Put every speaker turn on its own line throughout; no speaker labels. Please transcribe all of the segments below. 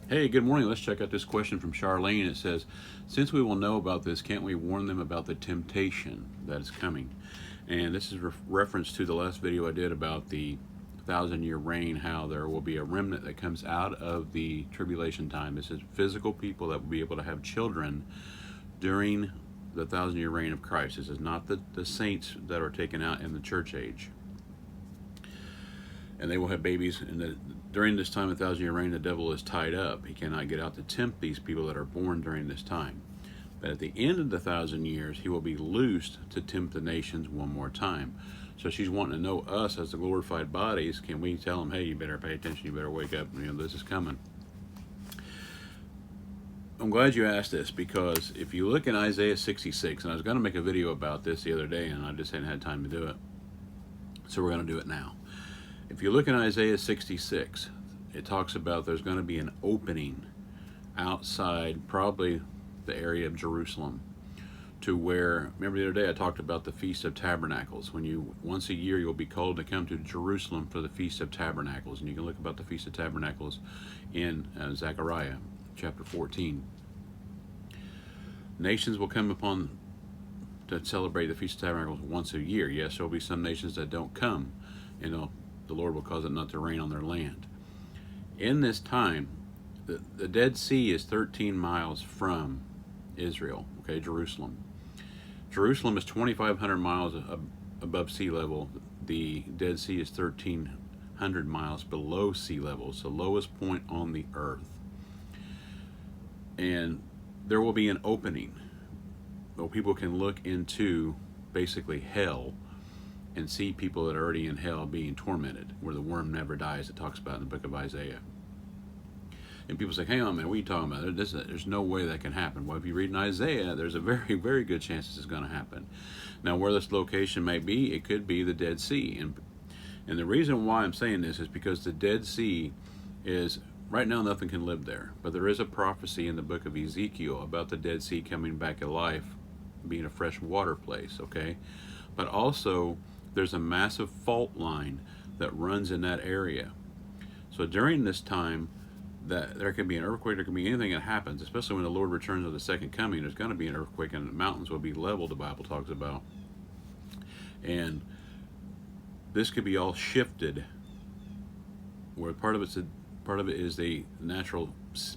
Hey, good morning. Let's check out this question from Charlene. It says, since we will know about this, can't we warn them about the temptation that is coming? And this is reference to the last video I did about the 1,000-year reign, how there will be a remnant that comes out of the tribulation time. This is physical people that will be able to have children during the 1,000-year reign of Christ. This is not the saints that are taken out in the church age. And they will have babies. And during this time, 1,000-year reign, the devil is tied up. He cannot get out to tempt these people that are born during this time. But at the end of the 1,000 years, he will be loosed to tempt the nations one more time. So she's wanting to know us as the glorified bodies. Can we tell them, hey, you better pay attention, you better wake up, this is coming. I'm glad you asked this, because if you look in Isaiah 66, and I was going to make a video about this the other day, and I just hadn't had time to do it. So we're going to do it now. If you look in Isaiah 66, it talks about there's going to be an opening outside probably the area of Jerusalem, to where, remember the other day I talked about the Feast of Tabernacles, when you once a year you'll be called to come to Jerusalem for the Feast of Tabernacles. And you can look about the Feast of Tabernacles in Zechariah chapter 14. Nations will come upon to celebrate the Feast of Tabernacles once a year. Yes, there will be some nations that don't come, the Lord will cause it not to rain on their land. In this time, the Dead Sea is 13 miles from Israel, okay, Jerusalem. Jerusalem is 2,500 miles above sea level. The Dead Sea is 1,300 miles below sea level. It's the lowest point on the earth. And there will be an opening where people can look into basically hell and see people that are already in hell being tormented, where the worm never dies. It talks about in the book of Isaiah. And people say, hang on, man, what are you talking about? There's no way that can happen. Well, if you read in Isaiah, there's a very, very good chance this is going to happen. Now, where this location may be, it could be the Dead Sea. And the reason why I'm saying this is because the Dead Sea is, right now nothing can live there. But there is a prophecy in the book of Ezekiel about the Dead Sea coming back to life, being a fresh water place, okay? But also, there's a massive fault line that runs in that area. So during this time, that there can be an earthquake, there can be anything that happens, especially when the Lord returns of the second coming. There's going to be an earthquake, and the mountains will be leveled, the Bible talks about. And this could be all shifted, where part of it is the natural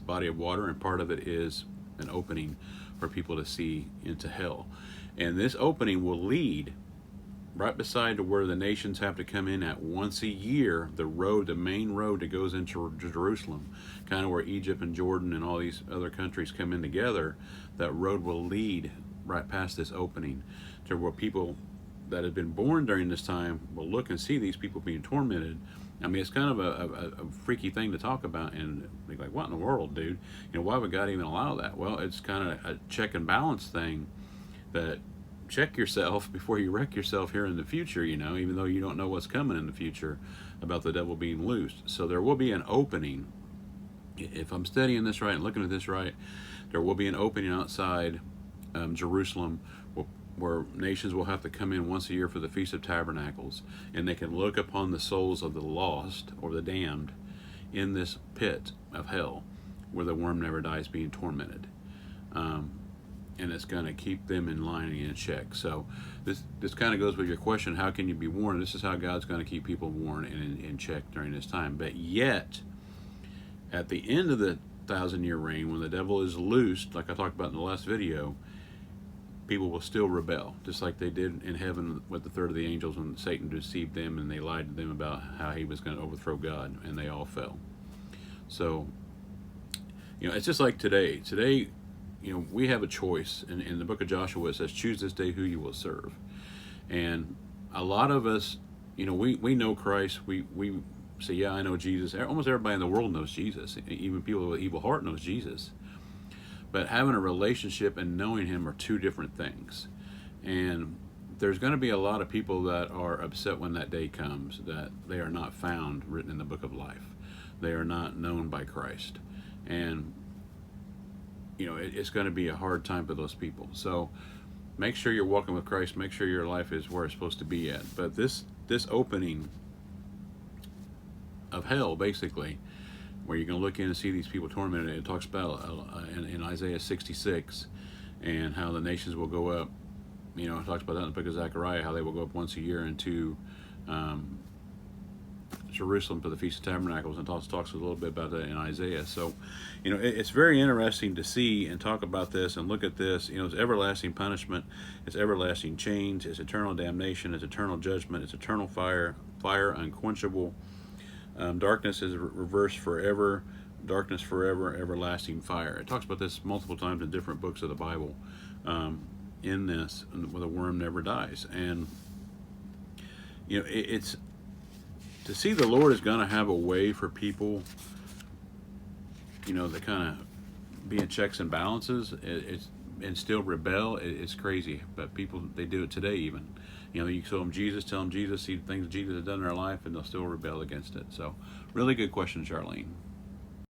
body of water, and part of it is an opening for people to see into hell. And this opening will lead right beside to where the nations have to come in at once a year, the main road that goes into Jerusalem, kind of where Egypt and Jordan and all these other countries come in together. That road will lead right past this opening to where people that have been born during this time will look and see these people being tormented. I mean, it's kind of a freaky thing to talk about, and be like, what in the world, dude? Why would God even allow that? Well, it's kind of a check and balance thing, that check yourself before you wreck yourself here in the future, even though you don't know what's coming in the future about the devil being loosed. So there will be an opening. If I'm studying this right and looking at this right, there will be an opening outside Jerusalem, where nations will have to come in once a year for the Feast of Tabernacles, and they can look upon the souls of the lost or the damned in this pit of hell where the worm never dies, being tormented. And it's going to keep them in line and in check. So this kind of goes with your question, how can you be warned? This is how God's going to keep people warned and in check during this time. But yet, at the end of the 1,000-year reign, when the devil is loosed, like I talked about in the last video, people will still rebel, just like they did in heaven with the third of the angels when Satan deceived them and they lied to them about how he was going to overthrow God, and they all fell. So, it's just like today. Today, we have a choice. In the book of Joshua, it says, choose this day who you will serve. And a lot of us, we know Christ. We say, yeah, I know Jesus. Almost everybody in the world knows Jesus. Even people with evil heart knows Jesus. But having a relationship and knowing him are two different things. And there's going to be a lot of people that are upset when that day comes, that they are not found written in the book of life. They are not known by Christ. And it's going to be a hard time for those people. So make sure you're walking with Christ. Make sure your life is where it's supposed to be at. But this opening of hell, basically, where you can look in and see these people tormented. It talks about in Isaiah 66 and how the nations will go up. You know, it talks about that in the book of Zechariah, how they will go up once a year into Jerusalem for the Feast of Tabernacles, and talks a little bit about that in Isaiah. So, you know, it's very interesting to see and talk about this and look at this. You know, it's everlasting punishment, it's everlasting change, it's eternal damnation, it's eternal judgment, it's eternal fire unquenchable. Darkness is reversed forever, darkness forever, everlasting fire. It talks about this multiple times in different books of the Bible. In this, where the worm never dies, and you know, it's to see the Lord is going to have a way for people, you know, that kind of be in checks and balances. And still rebel. It's crazy, but people, they do it today even. You know, you tell them Jesus, see things Jesus has done in their life, and they'll still rebel against it. So, really good question, Charlene.